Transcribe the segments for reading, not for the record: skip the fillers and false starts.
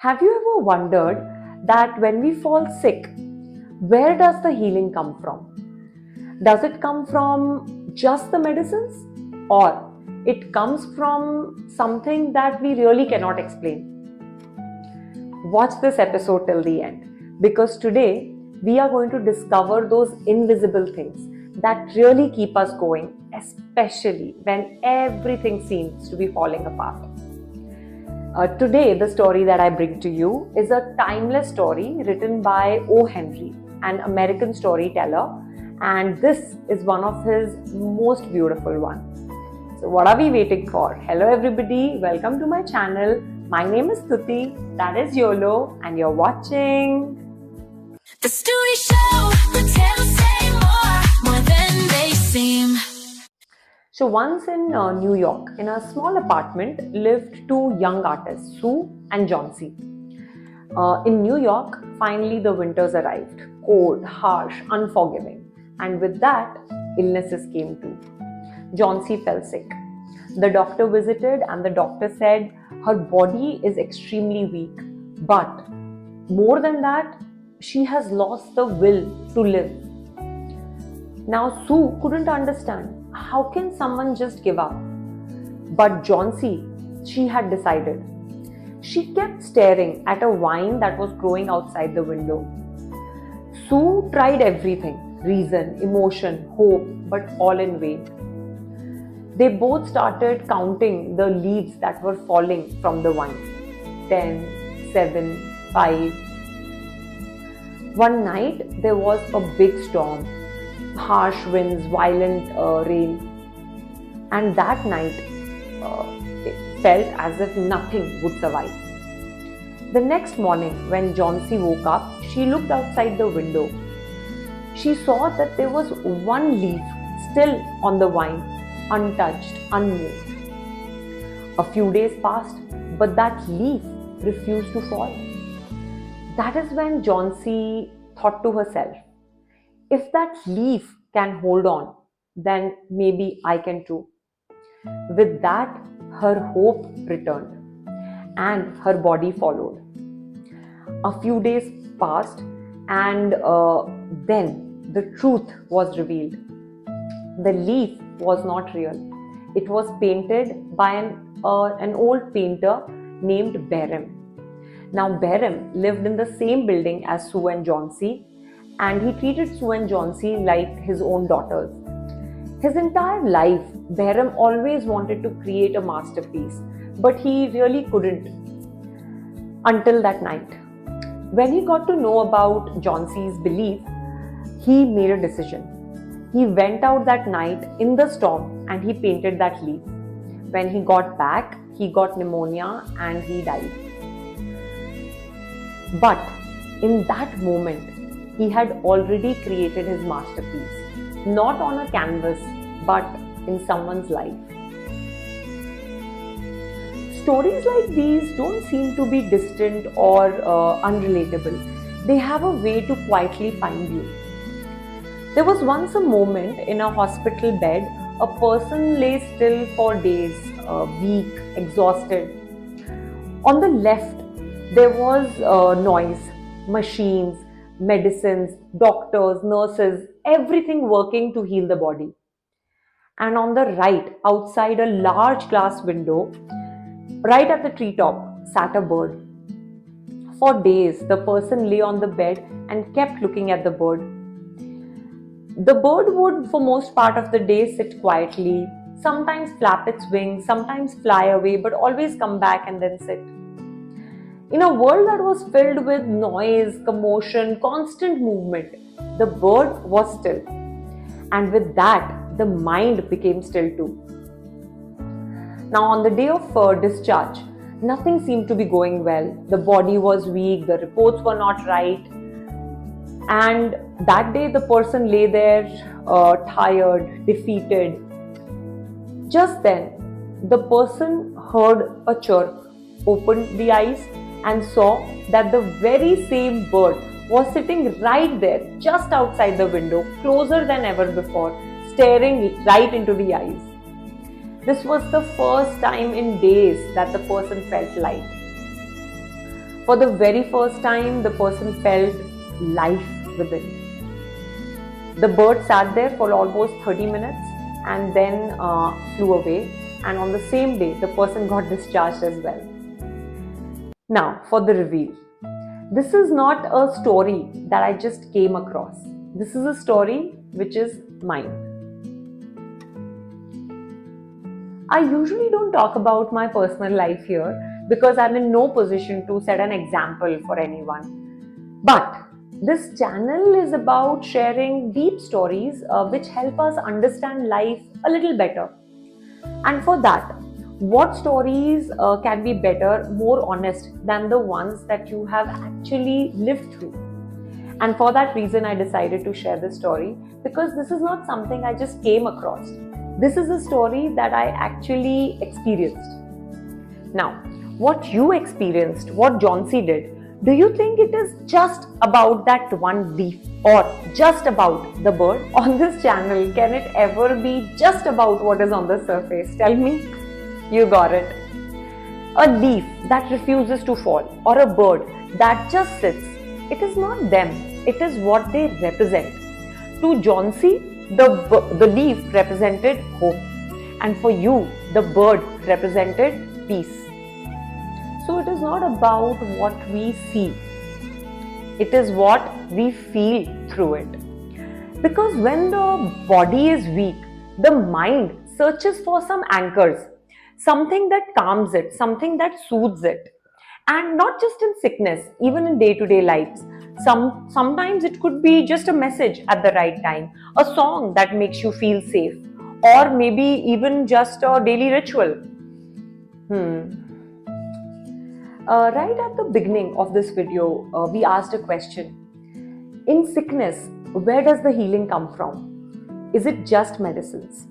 Have you ever wondered that when we fall sick, where does the healing come from? Does it come from just the medicines, or it comes from something that we really cannot explain? Watch this episode till the end, because today we are going to discover those invisible things that really keep us going, especially when everything seems to be falling apart. Today, the story that I bring to you is a timeless story written by O. Henry, an American storyteller, and this is one of his most beautiful ones. So what are we waiting for? Hello everybody, welcome to my channel. My name is Stuti, that is YOLO, and you're watching The Stuti Show. Pretend say more than they seem. So once in New York, in a small apartment, lived two young artists, Sue and John C. In New York, finally the winters arrived. Cold, harsh, unforgiving. And with that, illnesses came too. John C. fell sick. The doctor visited and the doctor said her body is extremely weak. But more than that, she has lost the will to live. Now Sue couldn't understand. How can someone just give up? But John C., she had decided. She kept staring at a vine that was growing outside the window. Sue tried everything, reason, emotion, hope, but all in vain. They both started counting the leaves that were falling from the vine. 10, 7, 5. One night there was a big storm. Harsh winds, violent rain, and that night it felt as if nothing would survive. The next morning, when John C. woke up, she looked outside the window. She saw that there was one leaf still on the vine, untouched, unmoved. A few days passed, but that leaf refused to fall. That is when John C. thought to herself, if that leaf can hold on, then maybe I can too. With that, her hope returned and her body followed. A few days passed and then the truth was revealed. The leaf was not real. It was painted by an old painter named Barham. Now Barham lived in the same building as Sue and John C., and he treated Sue and John C. like his own daughters. His entire life, Barham always wanted to create a masterpiece, but he really couldn't until that night. When he got to know about John C.'s belief, he made a decision. He went out that night in the storm and he painted that leaf. When he got back, he got pneumonia and he died. But in that moment, he had already created his masterpiece, not on a canvas, but in someone's life. Stories like these don't seem to be distant or unrelatable. They have a way to quietly find you. There was once a moment in a hospital bed, a person lay still for days, weak, exhausted. On the left, there was noise, machines, medicines, doctors, nurses, everything working to heal the body. And on the right, outside a large glass window, right at the treetop, sat a bird. For days, the person lay on the bed and kept looking at the bird. The bird would, for most part of the day, sit quietly, sometimes flap its wings, sometimes fly away, but always come back and then sit. In a world that was filled with noise, commotion, constant movement, the bird was still. And with that, the mind became still too. Now, on the day of discharge, nothing seemed to be going well. The body was weak, the reports were not right. And that day, the person lay there, tired, defeated. Just then, the person heard a chirp, opened the eyes, and saw that the very same bird was sitting right there, just outside the window, closer than ever before, staring right into the eyes. This was the first time in days that the person felt light. For the very first time, the person felt life within. The bird sat there for almost 30 minutes and then flew away. And on the same day, the person got discharged as well. Now, for the reveal. This is not a story that I just came across. This is a story which is mine. I usually don't talk about my personal life here because I'm in no position to set an example for anyone. But this channel is about sharing deep stories which help us understand life a little better. And for that, what stories can be better, more honest than the ones that you have actually lived through? And for that reason, I decided to share this story because this is not something I just came across. This is a story that I actually experienced. Now, what you experienced, what Johnsy did, do you think it is just about that one leaf or just about the bird? On this channel, can it ever be just about what is on the surface? Tell me. You got it. A leaf that refuses to fall or a bird that just sits. It is not them. It is what they represent. To Johnsy, the leaf represented hope. And for you, the bird represented peace. So it is not about what we see. It is what we feel through it. Because when the body is weak, the mind searches for some anchors. Something that calms it, something that soothes it. And not just in sickness, even in day-to-day lives. Sometimes it could be just a message at the right time, a song that makes you feel safe, or maybe even just a daily ritual. Right at the beginning of this video, we asked a question. In sickness, where does the healing come from? Is it just medicines?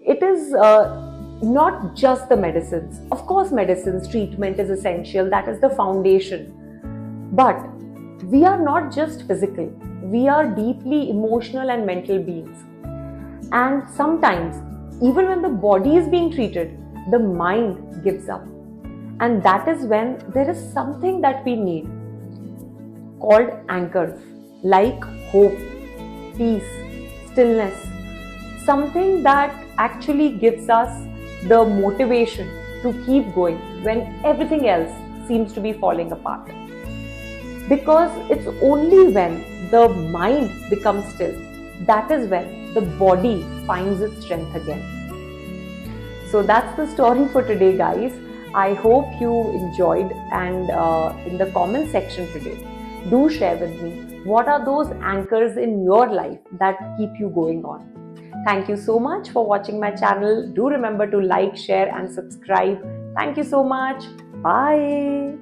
It is not just the medicines. Of course, medicines, treatment is essential. That is the foundation. But we are not just physical. We are deeply emotional and mental beings. And sometimes, even when the body is being treated, the mind gives up. And that is when there is something that we need called anchors, like hope, peace, stillness. Something that actually gives us the motivation to keep going when everything else seems to be falling apart. Because it's only when the mind becomes still, that is when the body finds its strength again. So that's the story for today, guys. I hope you enjoyed, and in the comment section today, do share with me what are those anchors in your life that keep you going on. Thank you so much for watching my channel. Do remember to like, share and subscribe. Thank you so much. Bye.